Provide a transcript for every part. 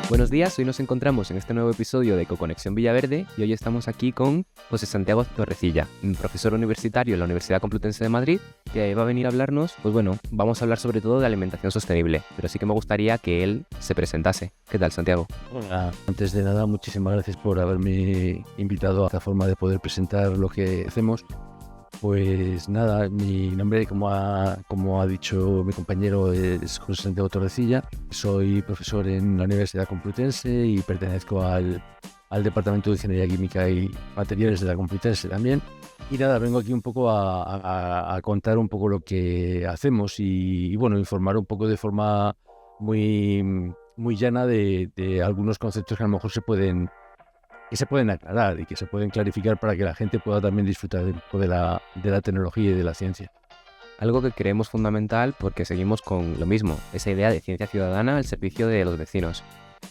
Buenos días, hoy nos encontramos en este nuevo episodio de Ecoconexión Villaverde y hoy estamos aquí con José Santiago Torrecilla, un profesor universitario en la Universidad Complutense de Madrid, que va a venir a hablarnos, vamos a hablar sobre todo de alimentación sostenible, pero sí que me gustaría que él se presentase. ¿Qué tal, Santiago? Hola. Antes de nada, muchísimas gracias por haberme invitado a esta forma de poder presentar lo que hacemos. Pues nada, mi nombre, como ha dicho mi compañero, es José Santiago Torrecilla. Soy profesor en la Universidad Complutense y pertenezco al Departamento de Ingeniería Química y Materiales de la Complutense también. Y nada, vengo aquí un poco a contar un poco lo que hacemos y informar un poco de forma muy llana de algunos conceptos que a lo mejor se pueden aclarar y que se pueden clarificar para que la gente pueda también disfrutar un poco de la tecnología y de la ciencia. Algo que creemos fundamental porque seguimos con lo mismo, esa idea de ciencia ciudadana al servicio de los vecinos.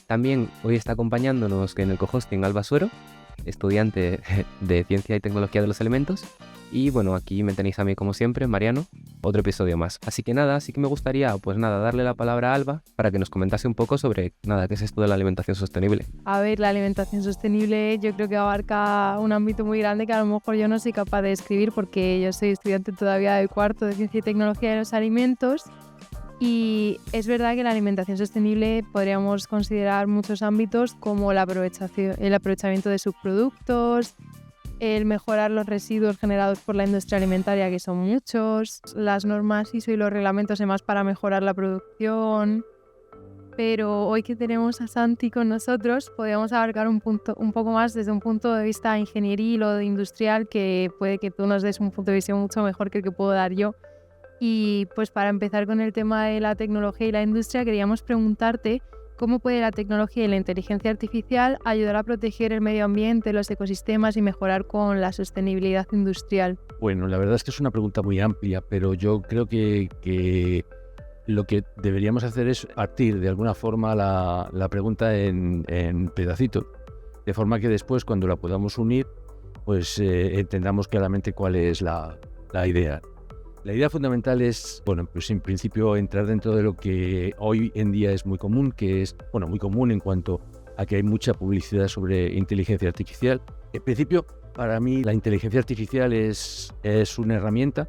También hoy está acompañándonos en el cohosting Alba Suero, estudiante de Ciencia y Tecnología de los Alimentos. Y bueno, aquí me tenéis a mí como siempre, Mariano, otro episodio más. Así que me gustaría, darle la palabra a Alba para que nos comentase un poco sobre, qué es esto de la alimentación sostenible. A ver, la alimentación sostenible yo creo que abarca un ámbito muy grande que a lo mejor yo no soy capaz de describir porque yo soy estudiante todavía del cuarto de Ciencia y Tecnología de los Alimentos. Y es verdad que la alimentación sostenible podríamos considerar muchos ámbitos como el aprovechamiento de subproductos, el mejorar los residuos generados por la industria alimentaria, que son muchos, las normas ISO y los reglamentos demás para mejorar la producción. Pero hoy que tenemos a Santi con nosotros, podríamos abarcar un poco más desde un punto de vista ingenieril o industrial, que puede que tú nos des un punto de visión mucho mejor que el que puedo dar yo. Y pues para empezar con el tema de la tecnología y la industria, queríamos preguntarte cómo puede la tecnología y la inteligencia artificial ayudar a proteger el medio ambiente, los ecosistemas y mejorar con la sostenibilidad industrial. Bueno, la verdad es que es una pregunta muy amplia, pero yo creo que lo que deberíamos hacer es partir de alguna forma la pregunta en pedacitos, de forma que después, cuando la podamos unir, pues entendamos claramente cuál es la idea. La idea fundamental es, pues en principio entrar dentro de lo que hoy en día es muy común, que es, muy común en cuanto a que hay mucha publicidad sobre inteligencia artificial. En principio, para mí, la inteligencia artificial es una herramienta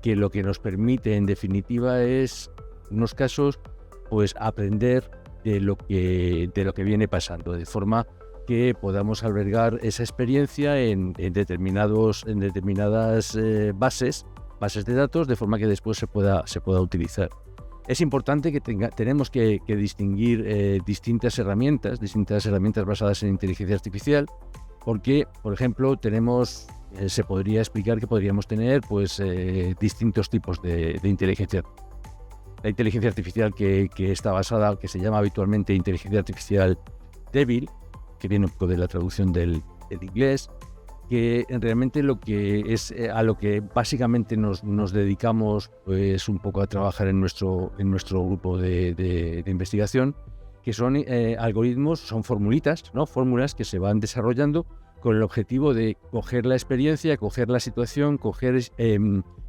que lo que nos permite, en definitiva, es, en unos casos, pues aprender de lo que viene pasando, de forma que podamos albergar esa experiencia en determinadas bases de datos, de forma que después se pueda utilizar. Es importante que tenemos que distinguir distintas herramientas basadas en inteligencia artificial, porque, por ejemplo, se podría explicar que podríamos tener distintos tipos de inteligencia. La inteligencia artificial que está basada, que se llama habitualmente inteligencia artificial débil, que viene un poco de la traducción del inglés, que realmente lo que es a lo que básicamente nos dedicamos pues un poco a trabajar en nuestro grupo de investigación, que son algoritmos, son formulitas, ¿no? Fórmulas que se van desarrollando con el objetivo de coger la experiencia, coger la situación, coger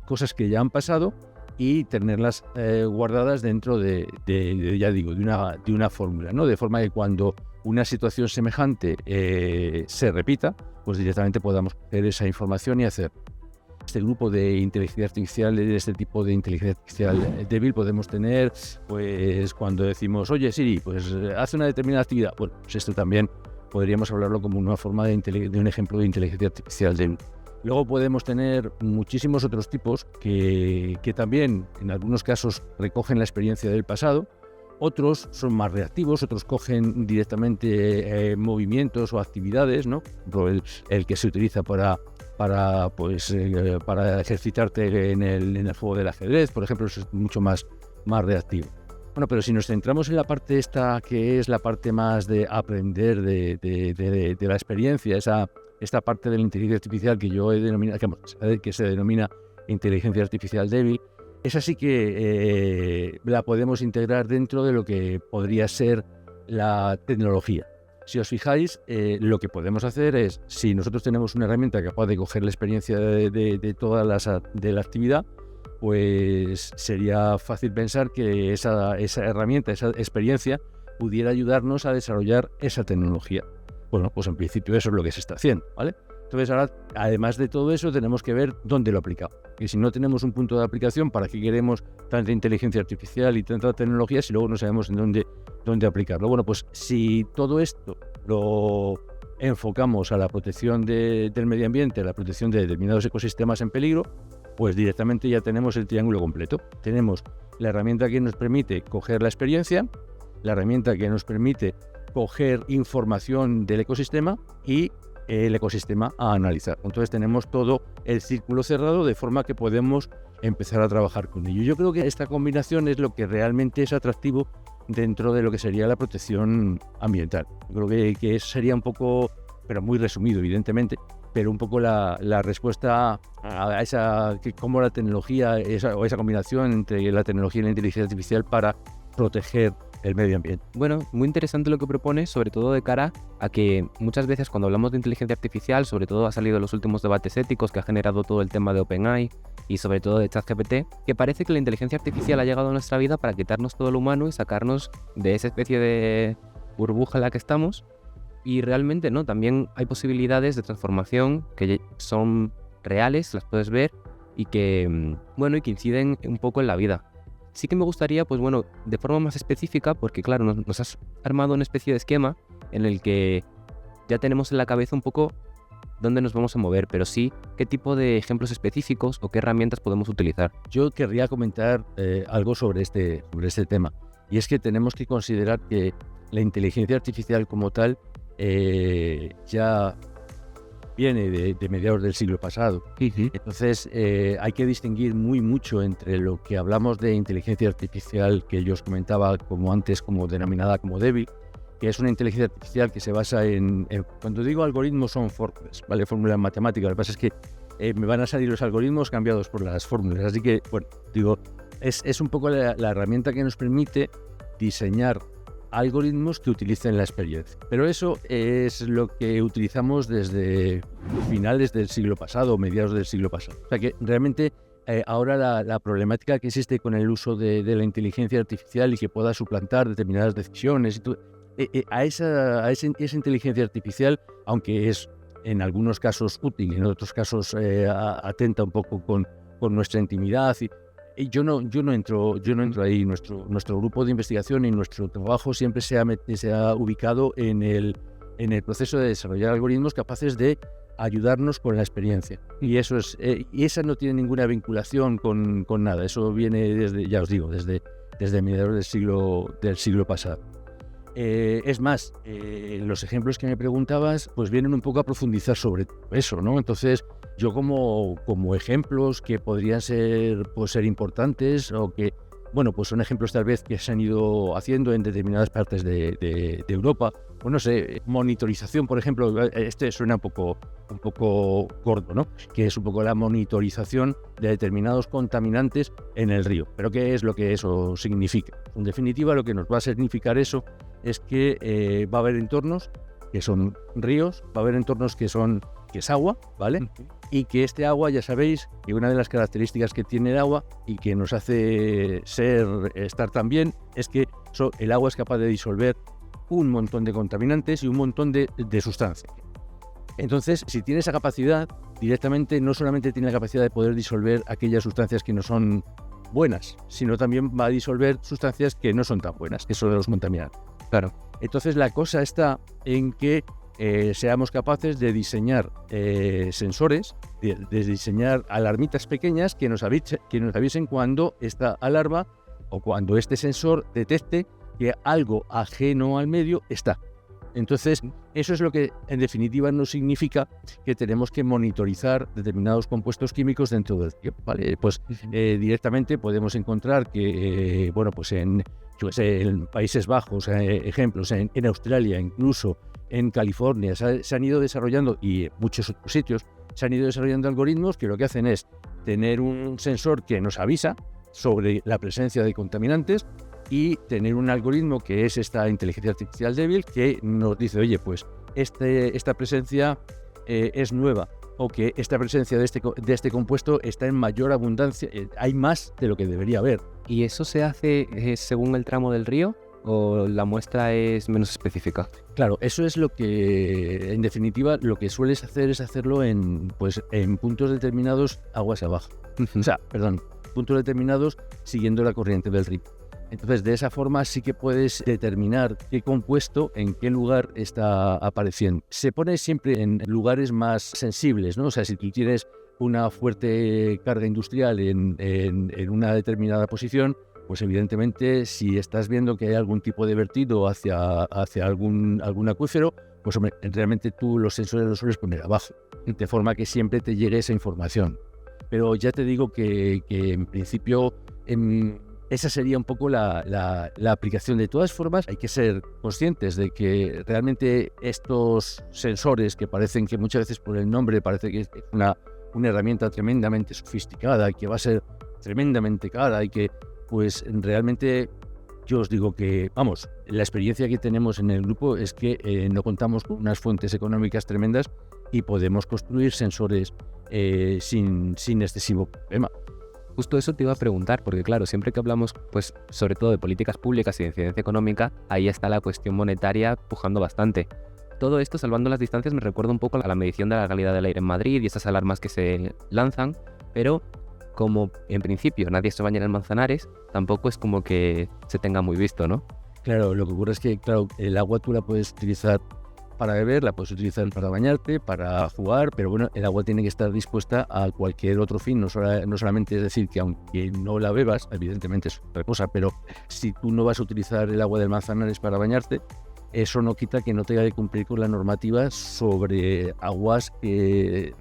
cosas que ya han pasado y tenerlas guardadas dentro de una fórmula, ¿no? De forma que cuando una situación semejante se repita, pues directamente podamos coger esa información y hacer. Este grupo de inteligencia artificial, este tipo de inteligencia artificial débil, podemos tener, pues cuando decimos, oye Siri, pues hace una determinada actividad. Bueno, pues esto también podríamos hablarlo como una forma de un ejemplo de inteligencia artificial débil. Luego podemos tener muchísimos otros tipos que también en algunos casos recogen la experiencia del pasado. Otros son más reactivos, otros cogen directamente movimientos o actividades, ¿no? El que se utiliza para ejercitarte en el juego del ajedrez, por ejemplo, es mucho más reactivo. Bueno, pero si nos centramos en la parte esta, que es la parte más de aprender de la experiencia, esta parte de la inteligencia artificial que yo he denominado, que se denomina inteligencia artificial débil, esa sí que la podemos integrar dentro de lo que podría ser la tecnología. Si os fijáis, lo que podemos hacer es, si nosotros tenemos una herramienta capaz de coger la experiencia de toda la actividad, pues sería fácil pensar que esa herramienta, esa experiencia, pudiera ayudarnos a desarrollar esa tecnología. Bueno, pues en principio eso es lo que se está haciendo, ¿vale? Entonces ahora, además de todo eso, tenemos que ver dónde lo aplicamos. Y si no tenemos un punto de aplicación, ¿para qué queremos tanta inteligencia artificial y tanta tecnología si luego no sabemos en dónde aplicarlo? Bueno, pues si todo esto lo enfocamos a la protección del medio ambiente, a la protección de determinados ecosistemas en peligro, pues directamente ya tenemos el triángulo completo. Tenemos la herramienta que nos permite coger la experiencia, la herramienta que nos permite coger información del ecosistema y el ecosistema a analizar. Entonces tenemos todo el círculo cerrado de forma que podemos empezar a trabajar con ello. Yo creo que esta combinación es lo que realmente es atractivo dentro de lo que sería la protección ambiental. Yo creo que eso sería un poco, pero muy resumido evidentemente, pero un poco la respuesta a esa, cómo la tecnología, esa combinación entre la tecnología y la inteligencia artificial para proteger el medio ambiente. Bueno, muy interesante lo que propone, sobre todo de cara a que muchas veces cuando hablamos de inteligencia artificial, sobre todo ha salido en los últimos debates éticos que ha generado todo el tema de OpenAI y sobre todo de ChatGPT, que parece que la inteligencia artificial ha llegado a nuestra vida para quitarnos todo lo humano y sacarnos de esa especie de burbuja en la que estamos. Y realmente no, también hay posibilidades de transformación que son reales, las puedes ver y que, bueno, y que inciden un poco en la vida. Sí que me gustaría, pues bueno, de forma más específica, porque claro, nos has armado una especie de esquema en el que ya tenemos en la cabeza un poco dónde nos vamos a mover, pero sí qué tipo de ejemplos específicos o qué herramientas podemos utilizar. Yo querría comentar algo sobre este tema, y es que tenemos que considerar que la inteligencia artificial como tal ya viene de mediados del siglo pasado. Entonces hay que distinguir mucho entre lo que hablamos de inteligencia artificial, que yo os comentaba como antes, como denominada como débil, que es una inteligencia artificial que se basa en cuando digo algoritmos son fórmulas, ¿vale? Fórmulas matemáticas. Lo que pasa es que me van a salir los algoritmos cambiados por las fórmulas. Así que, bueno, digo, es un poco la herramienta que nos permite diseñar algoritmos que utilicen la experiencia. Pero eso es lo que utilizamos desde finales del siglo pasado, mediados del siglo pasado. O sea que realmente ahora la problemática que existe con el uso de la inteligencia artificial y que pueda suplantar determinadas decisiones, esa inteligencia artificial, aunque es en algunos casos útil, en otros casos atenta un poco con nuestra intimidad. Y yo no entro ahí. Nuestro grupo de investigación y nuestro trabajo siempre se ha ubicado en el proceso de desarrollar algoritmos capaces de ayudarnos con la experiencia. Y eso y esa no tiene ninguna vinculación con nada. Eso viene desde, ya os digo, desde mediados del siglo pasado. Es más, los ejemplos que me preguntabas pues vienen un poco a profundizar sobre eso, ¿no? Entonces, yo como ejemplos que podrían ser importantes o que, bueno, pues son ejemplos tal vez que se han ido haciendo en determinadas partes de Europa. Pues no sé, monitorización, por ejemplo, este suena un poco gordo, ¿no? Que es un poco la monitorización de determinados contaminantes en el río. ¿Pero qué es lo que eso significa? En definitiva, lo que nos va a significar eso es que va a haber entornos que son ríos, va a haber entornos que es agua, ¿vale? Y que este agua, ya sabéis, que una de las características que tiene el agua y que nos hace estar tan bien es que el agua es capaz de disolver un montón de contaminantes y un montón de sustancias. Entonces, si tiene esa capacidad, directamente no solamente tiene la capacidad de poder disolver aquellas sustancias que no son buenas, sino también va a disolver sustancias que no son tan buenas, que son de los contaminantes. Claro. Entonces la cosa está en que seamos capaces de diseñar sensores, de diseñar alarmitas pequeñas que nos avisen cuando esta alarma o cuando este sensor detecte que algo ajeno al medio está. Entonces, eso es lo que en definitiva nos significa que tenemos que monitorizar determinados compuestos químicos dentro del río, ¿vale? Pues directamente podemos encontrar que, bueno, pues en Países Bajos, ejemplos, en Australia, incluso en California, se han ido desarrollando, y en muchos otros sitios, se han ido desarrollando algoritmos que lo que hacen es tener un sensor que nos avisa sobre la presencia de contaminantes y tener un algoritmo que es esta inteligencia artificial débil que nos dice, oye, pues esta presencia es nueva, o que esta presencia de este compuesto está en mayor abundancia, hay más de lo que debería haber. ¿Y eso se hace según el tramo del río? o la muestra es menos específica? Claro, eso es lo que, en definitiva, lo que sueles hacer es hacerlo en puntos determinados aguas abajo. O sea, perdón, puntos determinados siguiendo la corriente del río. Entonces, de esa forma sí que puedes determinar qué compuesto en qué lugar está apareciendo. Se pone siempre en lugares más sensibles, ¿no? O sea, si tú tienes una fuerte carga industrial en una determinada posición, pues evidentemente si estás viendo que hay algún tipo de vertido hacia algún acuífero, pues hombre, realmente tú los sensores los sueles poner abajo, de forma que siempre te llegue esa información. Pero ya te digo que en principio esa sería un poco la aplicación. De todas formas, hay que ser conscientes de que realmente estos sensores, que parecen que muchas veces por el nombre parece que es una herramienta tremendamente sofisticada, que va a ser tremendamente cara y que pues realmente yo os digo que, vamos, la experiencia que tenemos en el grupo es que no contamos con unas fuentes económicas tremendas y podemos construir sensores sin excesivo problema. Justo eso te iba a preguntar, porque claro, siempre que hablamos, pues sobre todo de políticas públicas y de incidencia económica, ahí está la cuestión monetaria pujando bastante. Todo esto, salvando las distancias, me recuerda un poco a la medición de la calidad del aire en Madrid y esas alarmas que se lanzan, pero como en principio nadie se baña en el Manzanares, tampoco es como que se tenga muy visto, ¿no? Claro, lo que ocurre es que, claro, el agua tú la puedes utilizar para beber, la puedes utilizar para bañarte, para jugar, pero bueno, el agua tiene que estar dispuesta a cualquier otro fin, no solamente es decir que aunque no la bebas, evidentemente es otra cosa, pero si tú no vas a utilizar el agua del Manzanares para bañarte, eso no quita que no tenga que cumplir con la normativa sobre aguas río.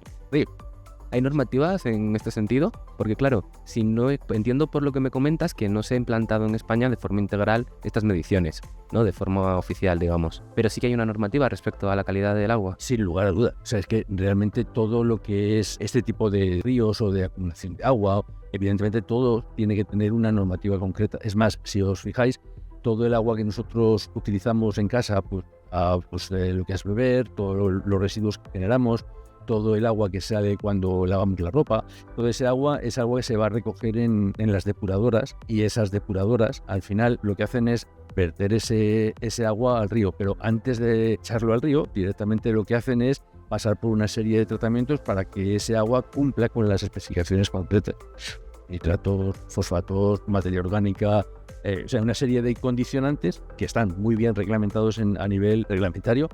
¿Hay normativas en este sentido? Porque claro, si no entiendo por lo que me comentas que no se ha implantado en España de forma integral estas mediciones, ¿no? De forma oficial, digamos. Pero sí que hay una normativa respecto a la calidad del agua. Sin lugar a duda. O sea, es que realmente todo lo que es este tipo de ríos o de acumulación de agua, evidentemente todo tiene que tener una normativa concreta. Es más, si os fijáis, todo el agua que nosotros utilizamos en casa, pues lo que es beber, todos los residuos que generamos, todo el agua que sale cuando lavamos la ropa, todo ese agua es agua que se va a recoger en las depuradoras, y esas depuradoras al final lo que hacen es verter ese agua al río, pero antes de echarlo al río directamente lo que hacen es pasar por una serie de tratamientos para que ese agua cumpla con las especificaciones concretas. Nitratos, fosfatos, materia orgánica, o sea, una serie de condicionantes que están muy bien reglamentados a nivel reglamentario,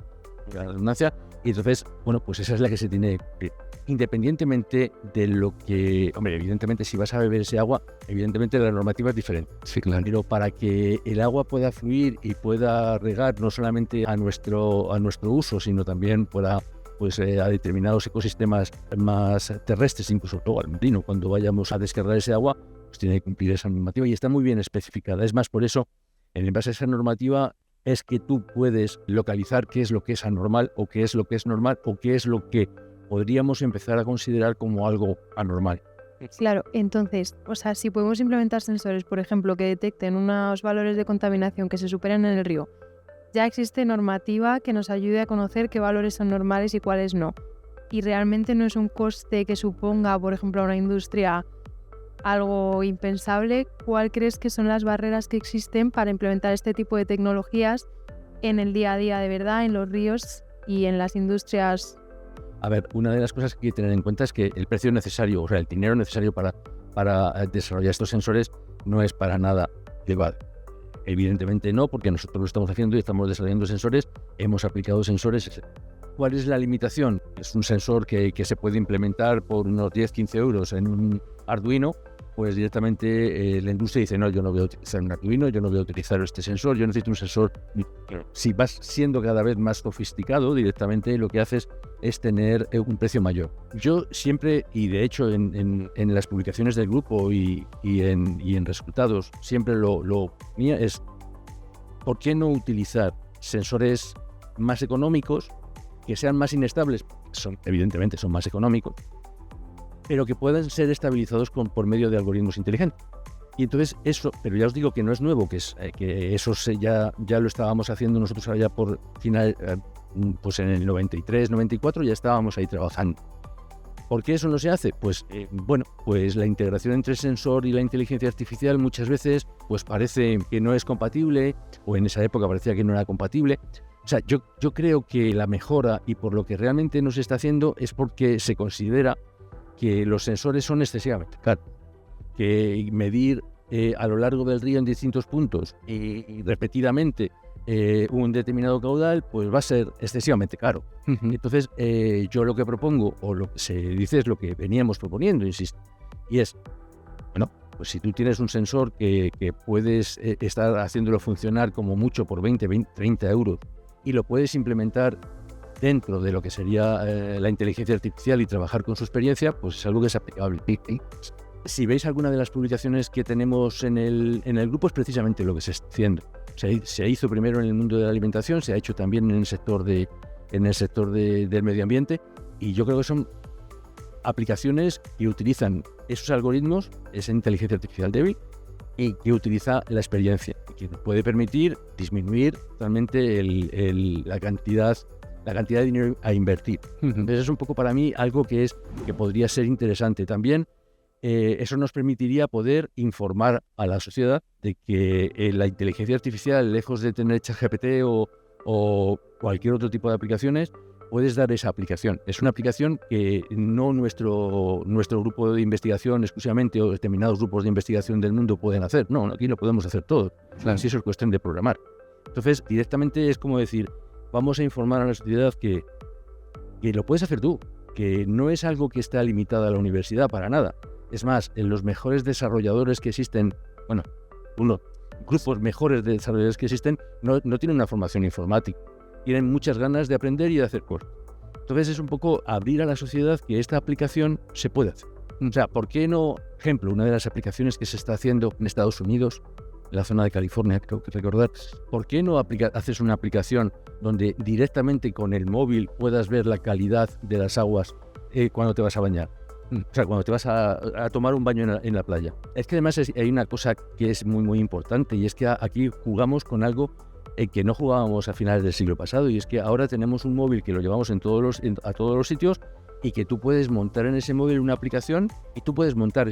la redundancia. Y entonces, bueno, pues esa es la que se tiene que, independientemente de lo que, hombre, evidentemente si vas a beber ese agua, evidentemente la normativa es diferente. Sí, claro. Pero para que el agua pueda fluir y pueda regar no solamente a nuestro uso, sino también pueda, pues a determinados ecosistemas más terrestres, incluso luego al marino, cuando vayamos a descargar ese agua, pues tiene que cumplir esa normativa y está muy bien especificada. Es más, por eso, en base a esa normativa, es que tú puedes localizar qué es lo que es anormal o qué es lo que es normal o qué es lo que podríamos empezar a considerar como algo anormal. Claro, entonces, o sea, si podemos implementar sensores, por ejemplo, que detecten unos valores de contaminación que se superan en el río, ya existe normativa que nos ayude a conocer qué valores son normales y cuáles no. Y realmente no es un coste que suponga, por ejemplo, a una industria algo impensable. ¿Cuál crees que son las barreras que existen para implementar este tipo de tecnologías en el día a día de verdad, en los ríos y en las industrias? A ver, una de las cosas que hay que tener en cuenta es que el precio necesario, o sea, el dinero necesario para desarrollar estos sensores no es para nada elevado. Evidentemente no, porque nosotros lo estamos haciendo y estamos desarrollando sensores, hemos aplicado sensores. ¿Cuál es la limitación? Es un sensor que se puede implementar por unos 10-15 euros en un Arduino, pues directamente la industria dice, no, yo no voy a utilizar un Arduino, yo no voy a utilizar este sensor, yo necesito un sensor. Si vas siendo cada vez más sofisticado, directamente lo que haces es tener un precio mayor. Yo siempre, y de hecho en las publicaciones del grupo y en resultados, siempre lo mía es, ¿por qué no utilizar sensores más económicos, que sean más inestables? Evidentemente son más económicos, pero que puedan ser estabilizados por medio de algoritmos inteligentes. Y entonces eso, pero ya os digo que no es nuevo, que eso ya lo estábamos haciendo nosotros allá por final, pues en el 93, 94 ya estábamos ahí trabajando. ¿Por qué eso no se hace? Pues pues la integración entre el sensor y la inteligencia artificial muchas veces pues parece que no es compatible, o en esa época parecía que no era compatible. O sea, yo creo que la mejora, y por lo que realmente no se está haciendo, es porque se considera que los sensores son excesivamente caros, que medir a lo largo del río en distintos puntos y repetidamente un determinado caudal, pues va a ser excesivamente caro. Entonces, yo lo que propongo, o lo que se dice, es lo que veníamos proponiendo, insisto, y es, bueno, pues si tú tienes un sensor que puedes estar haciéndolo funcionar como mucho por 20, 30 euros, y lo puedes implementar dentro de lo que sería la inteligencia artificial y trabajar con su experiencia, pues es algo que es aplicable. Si veis alguna de las publicaciones que tenemos en el grupo, es precisamente lo que se está haciendo. Se hizo primero en el mundo de la alimentación, se ha hecho también en el sector del medio ambiente, y yo creo que son aplicaciones que utilizan esos algoritmos, esa inteligencia artificial débil, y que utiliza la experiencia, que puede permitir disminuir totalmente la cantidad de dinero a invertir. Entonces es un poco para mí algo que podría ser interesante. También eso nos permitiría poder informar a la sociedad de que la inteligencia artificial, lejos de tener ChatGPT o cualquier otro tipo de aplicaciones, puedes dar esa aplicación. Es una aplicación que no nuestro grupo de investigación exclusivamente, o determinados grupos de investigación del mundo pueden hacer. No, aquí lo podemos hacer todos. Claro. Si eso es cuestión de programar. Entonces, directamente es como decir, vamos a informar a la sociedad que lo puedes hacer tú, que no es algo que está limitado a la universidad para nada. Es más, en los mejores desarrolladores que existen, grupos mejores de desarrolladores que existen, no tienen una formación informática. Tienen muchas ganas de aprender y de hacer cosas. Entonces es un poco abrir a la sociedad que esta aplicación se puede hacer. O sea, ¿por qué no? Ejemplo, una de las aplicaciones que se está haciendo en Estados Unidos, en la zona de California, creo que recordar, ¿por qué no haces una aplicación donde directamente con el móvil puedas ver la calidad de las aguas cuando te vas a bañar? O sea, cuando te vas a tomar un baño en la playa. Es que además hay una cosa que es muy, muy importante, y es que aquí jugamos con algo que no jugábamos a finales del siglo pasado, y es que ahora tenemos un móvil que lo llevamos a todos los sitios, y que tú puedes montar en ese móvil una aplicación, y tú puedes montar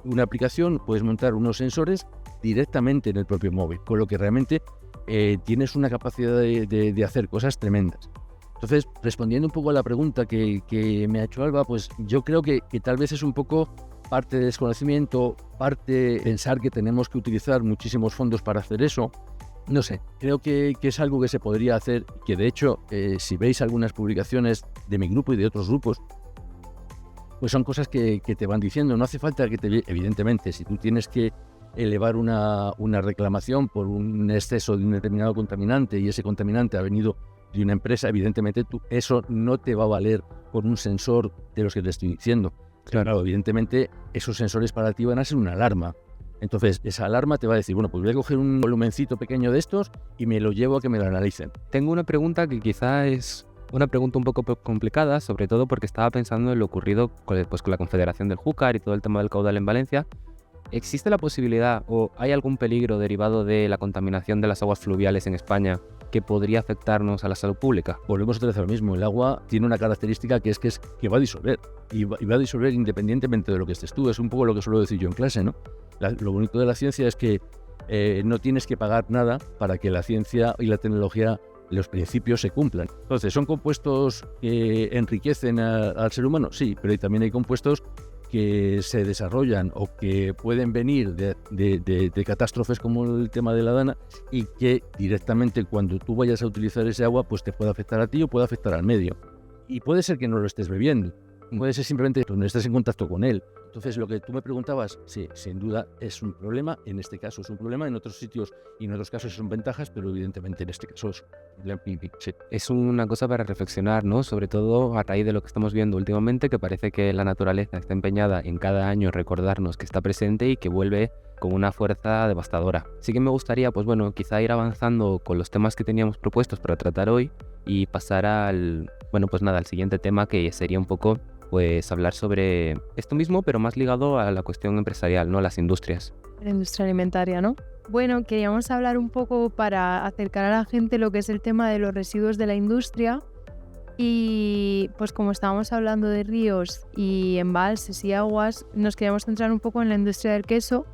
una aplicación, puedes montar unos sensores directamente en el propio móvil, con lo que realmente tienes una capacidad de hacer cosas tremendas. Entonces, respondiendo un poco a la pregunta que me ha hecho Alba, pues yo creo que tal vez es un poco parte de desconocimiento, parte pensar que tenemos que utilizar muchísimos fondos para hacer eso. No sé, creo que es algo que se podría hacer, que de hecho, si veis algunas publicaciones de mi grupo y de otros grupos, pues son cosas que te van diciendo. No hace falta evidentemente, si tú tienes que elevar una reclamación por un exceso de un determinado contaminante, y ese contaminante ha venido de una empresa, evidentemente eso no te va a valer con un sensor de los que te estoy diciendo. Claro, evidentemente esos sensores para ti van a ser una alarma. Entonces, esa alarma te va a decir, bueno, pues voy a coger un volumencito pequeño de estos y me lo llevo a que me lo analicen. Tengo una pregunta que quizá es una pregunta un poco complicada, sobre todo porque estaba pensando en lo ocurrido con la Confederación del Júcar y todo el tema del caudal en Valencia. ¿Existe la posibilidad o hay algún peligro derivado de la contaminación de las aguas fluviales en España que podría afectarnos a la salud pública? Volvemos otra vez a lo mismo. El agua tiene una característica que es que va a disolver. Y va a disolver independientemente de lo que estés tú. Es un poco lo que suelo decir yo en clase, ¿no? Lo bonito de la ciencia es que no tienes que pagar nada para que la ciencia y la tecnología, los principios, se cumplan. Entonces, ¿son compuestos que enriquecen al ser humano? Sí, pero también hay compuestos que se desarrollan o que pueden venir de catástrofes como el tema de la Dana, y que directamente cuando tú vayas a utilizar ese agua, pues te puede afectar a ti o puede afectar al medio. Y puede ser que no lo estés bebiendo, puede ser simplemente que no estés en contacto con él. Entonces, lo que tú me preguntabas, sí, sin duda es un problema. En este caso es un problema, en otros sitios y en otros casos son ventajas, pero evidentemente en este caso es sí. Es una cosa para reflexionar, ¿no? Sobre todo a raíz de lo que estamos viendo últimamente, que parece que la naturaleza está empeñada en cada año recordarnos que está presente y que vuelve con una fuerza devastadora. Sí que me gustaría, pues bueno, quizá ir avanzando con los temas que teníamos propuestos para tratar hoy y pasar al siguiente tema, que sería un poco pues hablar sobre esto mismo, pero más ligado a la cuestión empresarial, ¿no? Las industrias. La industria alimentaria, ¿no? Bueno, queríamos hablar un poco para acercar a la gente lo que es el tema de los residuos de la industria, Y pues como estábamos hablando de ríos y embalses y aguas, nos queríamos centrar un poco en la industria del queso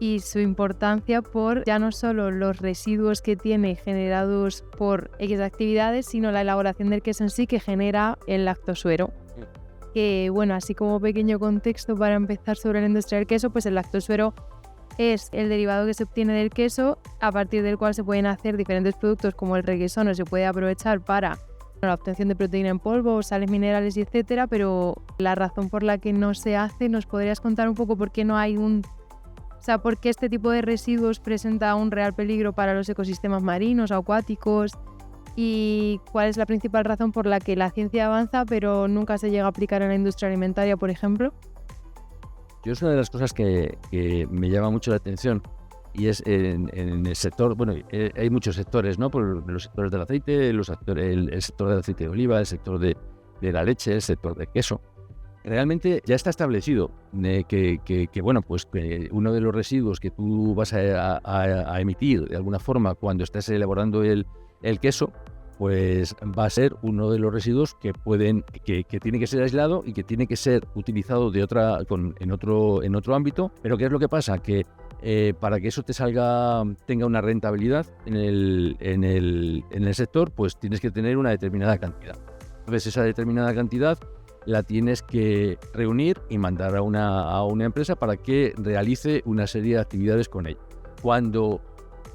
y su importancia por ya no solo los residuos que tiene generados por X actividades, sino la elaboración del queso en sí que genera el lactosuero. Que bueno, así como pequeño contexto para empezar sobre la industria del queso, pues el lactosuero es el derivado que se obtiene del queso, a partir del cual se pueden hacer diferentes productos como el requesón, o se puede aprovechar para la obtención de proteína en polvo, sales minerales y etcétera, pero la razón por la que no se hace, ¿nos podrías contar un poco por qué no hay por qué este tipo de residuos presenta un real peligro para los ecosistemas marinos o acuáticos? ¿Y cuál es la principal razón por la que la ciencia avanza pero nunca se llega a aplicar en la industria alimentaria, por ejemplo? Yo es una de las cosas que me llama mucho la atención y es en el sector, bueno, hay muchos sectores, ¿no? Por los sectores del aceite, el sector del aceite de oliva, el sector de la leche, el sector del queso. Realmente ya está establecido que bueno, pues que uno de los residuos que tú vas a emitir de alguna forma cuando estés elaborando el queso, pues va a ser uno de los residuos que tiene que ser aislado y que tiene que ser utilizado en otro ámbito. Pero ¿qué es lo que pasa? Que para que eso tenga una rentabilidad en el sector, pues tienes que tener una determinada cantidad. Entonces esa determinada cantidad la tienes que reunir y mandar a una empresa para que realice una serie de actividades con ella. Cuando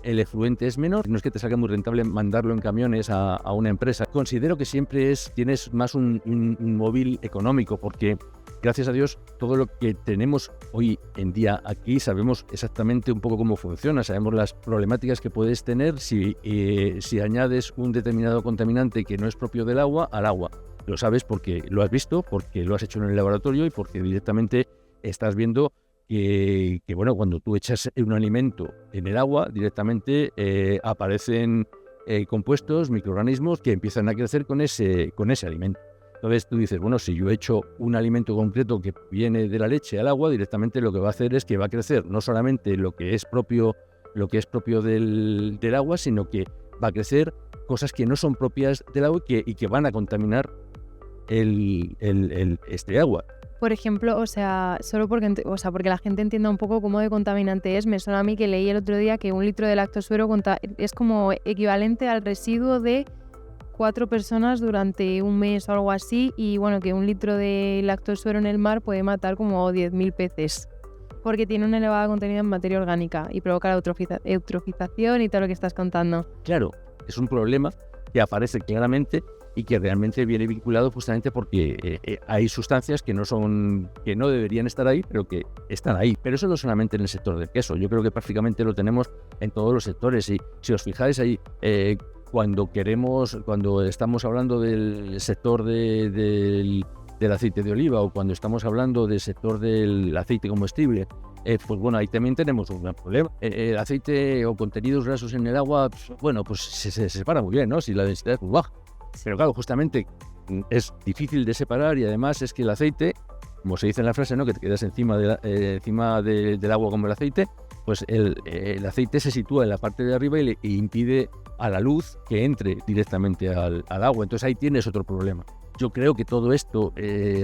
el efluente es menor, no es que te salga muy rentable mandarlo en camiones a una empresa. Considero que siempre tienes más un móvil económico, porque gracias a Dios todo lo que tenemos hoy en día aquí sabemos exactamente un poco cómo funciona, sabemos las problemáticas que puedes tener si añades un determinado contaminante que no es propio del agua al agua. Lo sabes porque lo has visto, porque lo has hecho en el laboratorio y porque directamente estás viendo que bueno, cuando tú echas un alimento en el agua, directamente aparecen compuestos, microorganismos que empiezan a crecer con ese alimento. Entonces tú dices, bueno, si yo echo un alimento concreto que viene de la leche al agua, directamente lo que va a hacer es que va a crecer no solamente lo que es propio del agua, sino que va a crecer cosas que no son propias del agua y que van a contaminar este agua. Por ejemplo, solo porque la gente entienda un poco cómo de contaminante es, me suena a mí que leí el otro día que un litro de lactosuero es como equivalente al residuo de 4 personas durante un mes o algo así, y bueno, que un litro de lactosuero en el mar puede matar como 10.000 peces, porque tiene una elevada contenido en materia orgánica y provoca la eutrofización y todo lo que estás contando. Claro, es un problema que aparece claramente y que realmente viene vinculado justamente porque hay sustancias que no deberían estar ahí, pero que están ahí. Pero eso no solamente en el sector del queso, yo creo que prácticamente lo tenemos en todos los sectores. Y si os fijáis ahí, cuando estamos hablando del sector del aceite de oliva, o cuando estamos hablando del sector del aceite comestible, pues bueno, ahí también tenemos un gran problema. El aceite o contenidos grasos en el agua, pues se separa muy bien, ¿no? Si la densidad es muy baja. Pero claro, justamente es difícil de separar, y además es que el aceite, como se dice en la frase, ¿no? Que te quedas encima del agua como el aceite, pues el aceite se sitúa en la parte de arriba y impide a la luz que entre directamente al agua. Entonces ahí tienes otro problema. Yo creo que todo esto,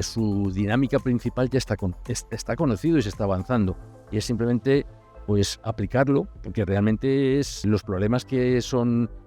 su dinámica principal ya está conocido y se está avanzando. Y es simplemente pues aplicarlo, porque realmente los problemas que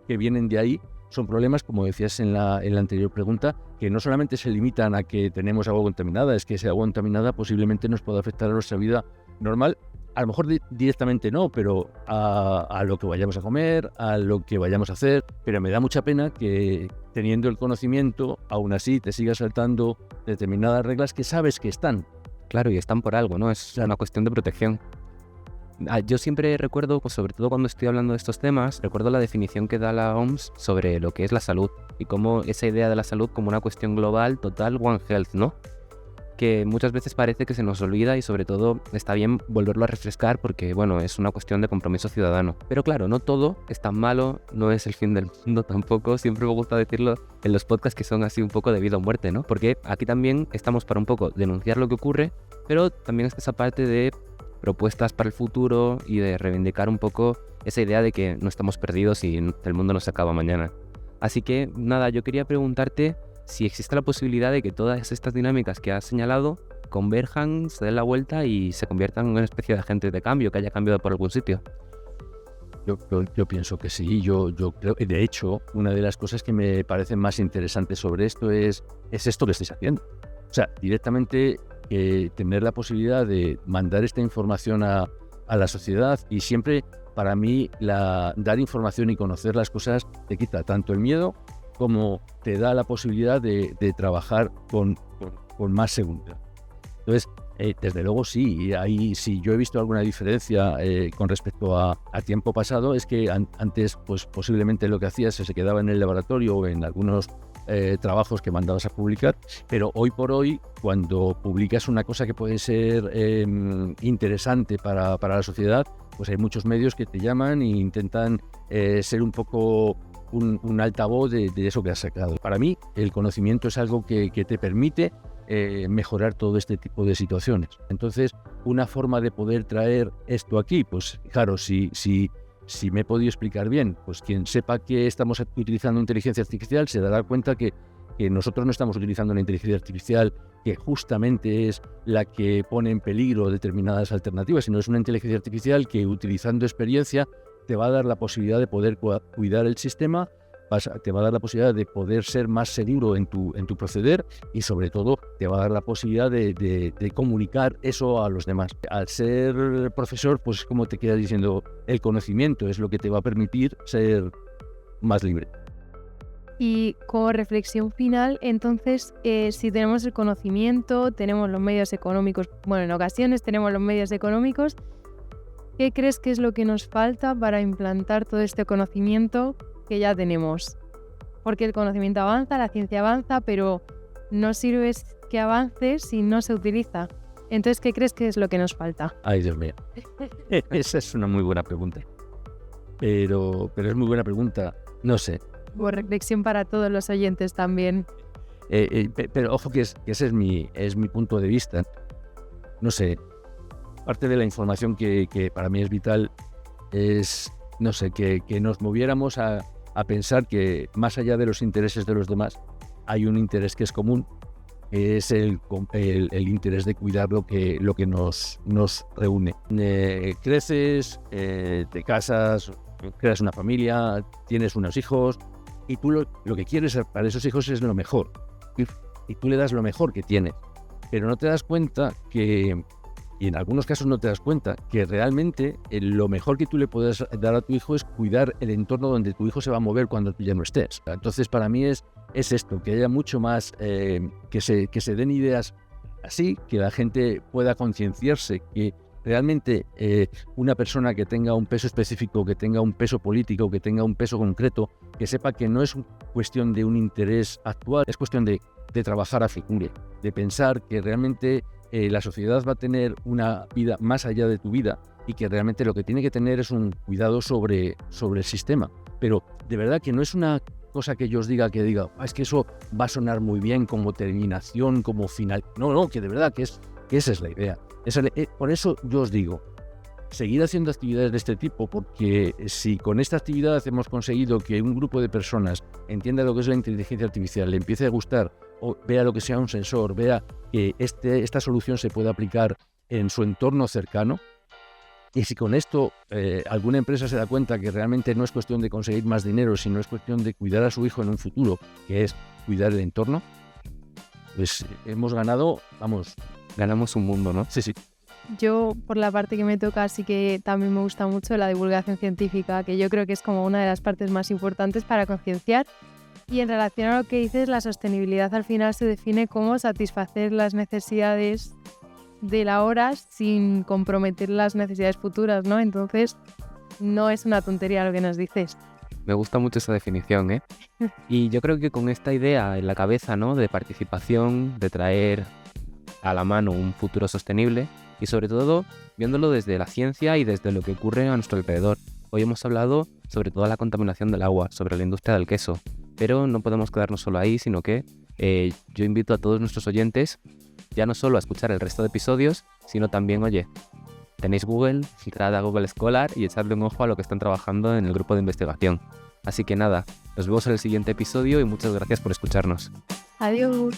vienen de ahí son problemas, como decías en la anterior pregunta, que no solamente se limitan a que tenemos agua contaminada, es que esa agua contaminada posiblemente nos pueda afectar a nuestra vida normal. A lo mejor directamente no, pero a lo que vayamos a comer, a lo que vayamos a hacer. Pero me da mucha pena que, teniendo el conocimiento, aún así te sigas saltando determinadas reglas que sabes que están. Claro, y están por algo, ¿no? Es una cuestión de protección. Yo siempre recuerdo, pues sobre todo cuando estoy hablando de estos temas, recuerdo la definición que da la OMS sobre lo que es la salud y cómo esa idea de la salud como una cuestión global, total, One Health, ¿no? Que muchas veces parece que se nos olvida, y sobre todo está bien volverlo a refrescar porque, bueno, es una cuestión de compromiso ciudadano. Pero claro, no todo es tan malo, no es el fin del mundo tampoco. Siempre me gusta decirlo en los podcasts que son así un poco de vida o muerte, ¿no? Porque aquí también estamos para un poco denunciar lo que ocurre, pero también está esa parte de propuestas para el futuro y de reivindicar un poco esa idea de que no estamos perdidos y el mundo no se acaba mañana. Así que nada, yo quería preguntarte si existe la posibilidad de que todas estas dinámicas que has señalado converjan, se den la vuelta y se conviertan en una especie de agentes de cambio, que haya cambiado por algún sitio. Yo pienso que sí. Yo creo, de hecho, una de las cosas que me parecen más interesantes sobre esto es esto que estáis haciendo. O sea, directamente tener la posibilidad de mandar esta información a la sociedad, y siempre para mí dar información y conocer las cosas te quita tanto el miedo como te da la posibilidad de trabajar con más seguridad. Entonces, desde luego sí, si yo he visto alguna diferencia con respecto a tiempo pasado, es que antes pues posiblemente lo que hacías se quedaba en el laboratorio o en algunos trabajos que mandabas a publicar, pero hoy por hoy, cuando publicas una cosa que puede ser interesante para la sociedad, pues hay muchos medios que te llaman e intentan ser un poco un altavoz de eso que has sacado. Para mí, el conocimiento es algo que te permite mejorar todo este tipo de situaciones. Entonces, una forma de poder traer esto aquí, pues claro, si me he podido explicar bien, pues quien sepa que estamos utilizando inteligencia artificial se dará cuenta que nosotros no estamos utilizando una inteligencia artificial que justamente es la que pone en peligro determinadas alternativas, sino es una inteligencia artificial que, utilizando experiencia, te va a dar la posibilidad de poder cuidar el sistema, te va a dar la posibilidad de poder ser más seguro en tu proceder, y sobre todo te va a dar la posibilidad de comunicar eso a los demás. Al ser profesor, pues como te quedas diciendo, el conocimiento es lo que te va a permitir ser más libre. Y como reflexión final, entonces, si tenemos el conocimiento, tenemos los medios económicos, bueno, en ocasiones tenemos los medios económicos, ¿qué crees que es lo que nos falta para implantar todo este conocimiento que ya tenemos? Porque el conocimiento avanza, la ciencia avanza, pero no sirve que avance si no se utiliza. Entonces, ¿qué crees que es lo que nos falta? Ay, Dios mío. Esa es una muy buena pregunta. Pero es muy buena pregunta. No sé. Como reflexión para todos los oyentes también. Pero ojo que ese es mi punto de vista. No sé. Parte de la información que para mí es vital es, no sé, que nos moviéramos a pensar que más allá de los intereses de los demás hay un interés que es común, que es el interés de cuidar lo que nos reúne. Creces, te casas, creas una familia, tienes unos hijos, y tú lo que quieres para esos hijos es lo mejor, y tú le das lo mejor que tienes, pero no te das cuenta y en algunos casos no te das cuenta que realmente lo mejor que tú le puedes dar a tu hijo es cuidar el entorno donde tu hijo se va a mover cuando tú ya no estés. Entonces, para mí es esto, que haya mucho más, que se den ideas así, que la gente pueda concienciarse que realmente una persona que tenga un peso específico, que tenga un peso político, que tenga un peso concreto, que sepa que no es cuestión de un interés actual, es cuestión de trabajar a futuro, de pensar que realmente la sociedad va a tener una vida más allá de tu vida, y que realmente lo que tiene que tener es un cuidado sobre el sistema. Pero de verdad que no es una cosa que yo os diga, es que eso va a sonar muy bien como terminación, como final. No, que de verdad que esa es la idea. Por eso yo os digo, seguir haciendo actividades de este tipo, porque si con esta actividad hemos conseguido que un grupo de personas entienda lo que es la inteligencia artificial, le empiece a gustar, o vea lo que sea un sensor, vea que esta solución se puede aplicar en su entorno cercano, y si con esto alguna empresa se da cuenta que realmente no es cuestión de conseguir más dinero, sino es cuestión de cuidar a su hijo en un futuro, que es cuidar el entorno, pues hemos ganado, ganamos un mundo, ¿no? Sí. Yo, por la parte que me toca, sí que también me gusta mucho la divulgación científica, que yo creo que es como una de las partes más importantes para concienciar. Y en relación a lo que dices, la sostenibilidad al final se define como satisfacer las necesidades del ahora sin comprometer las necesidades futuras, ¿no? Entonces, no es una tontería lo que nos dices. Me gusta mucho esa definición, ¿eh? Y yo creo que con esta idea en la cabeza, ¿no?, de participación, de traer a la mano un futuro sostenible, y sobre todo viéndolo desde la ciencia y desde lo que ocurre a nuestro alrededor. Hoy hemos hablado sobre toda la contaminación del agua, sobre la industria del queso, pero no podemos quedarnos solo ahí, sino que yo invito a todos nuestros oyentes ya no solo a escuchar el resto de episodios, sino también, oye, tenéis Google, entrad a Google Scholar y echadle un ojo a lo que están trabajando en el grupo de investigación. Así que nada, nos vemos en el siguiente episodio y muchas gracias por escucharnos. Adiós.